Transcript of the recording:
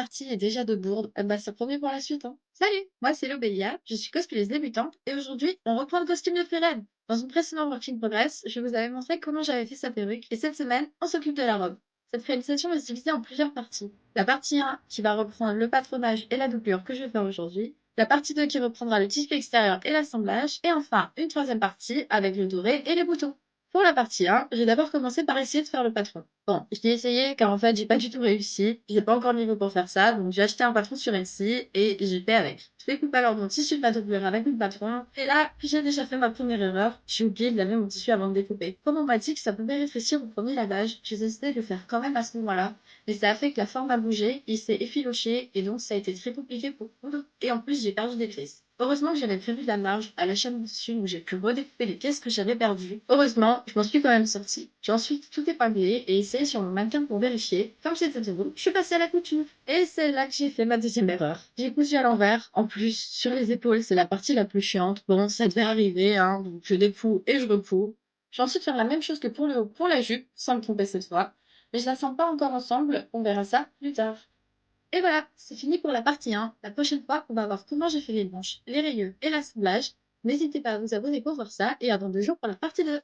partie est déjà de bourde, bah ça promet pour la suite, hein. Salut, moi c'est Lobélia, je suis cosplayeuse débutante et aujourd'hui on reprend le costume de Feren. Dans une précédente Work in Progress, je vous avais montré comment j'avais fait sa perruque et cette semaine on s'occupe de la robe. Cette réalisation va se diviser en plusieurs parties. La partie 1 qui va reprendre le patronage et la doublure que je vais faire aujourd'hui. La partie 2 qui reprendra le tissu extérieur et l'assemblage. Et enfin une troisième partie avec le doré et les boutons. Pour la partie 1, j'ai d'abord commencé par essayer de faire le patron. Bon, je l'ai essayé car en fait, j'ai pas du tout réussi. J'ai pas encore le niveau pour faire ça, donc j'ai acheté un patron sur Etsy et j'ai fait avec. Je découpe alors mon tissu de ma doublure avec mon patron. Et là, j'ai déjà fait ma première erreur. J'ai oublié de laver mon tissu avant de découper. Comme on m'a dit que ça pouvait rétrécir au premier lavage, j'ai décidé de le faire quand même à ce moment-là. Mais ça a fait que la forme a bougé, il s'est effiloché et donc ça a été très compliqué pour coudre. Et en plus, j'ai perdu des pièces. Heureusement que j'avais prévu de la marge à l'achat de mon tissu où j'ai pu redécouper les pièces que j'avais perdues. Heureusement, je m'en suis quand même sortie. J'ai ensuite tout épinglé et essayé sur mon mannequin pour vérifier. Comme j'étais debout, je suis passée à la couture. Et c'est là que j'ai fait ma deuxième erreur. J'ai cousu à l'envers. En plus, sur les épaules, c'est la partie la plus chiante. Bon, ça devait arriver, hein, donc je découds et je recouds. Je vais ensuite faire la même chose que pour le haut, pour la jupe, sans me tromper cette fois. Mais je la sens pas encore ensemble, on verra ça plus tard. Et voilà, c'est fini pour la partie 1. La prochaine fois, on va voir comment j'ai fait les manches, les rayures et l'assemblage. N'hésitez pas à vous abonner pour voir ça et à dans 2 jours pour la partie 2.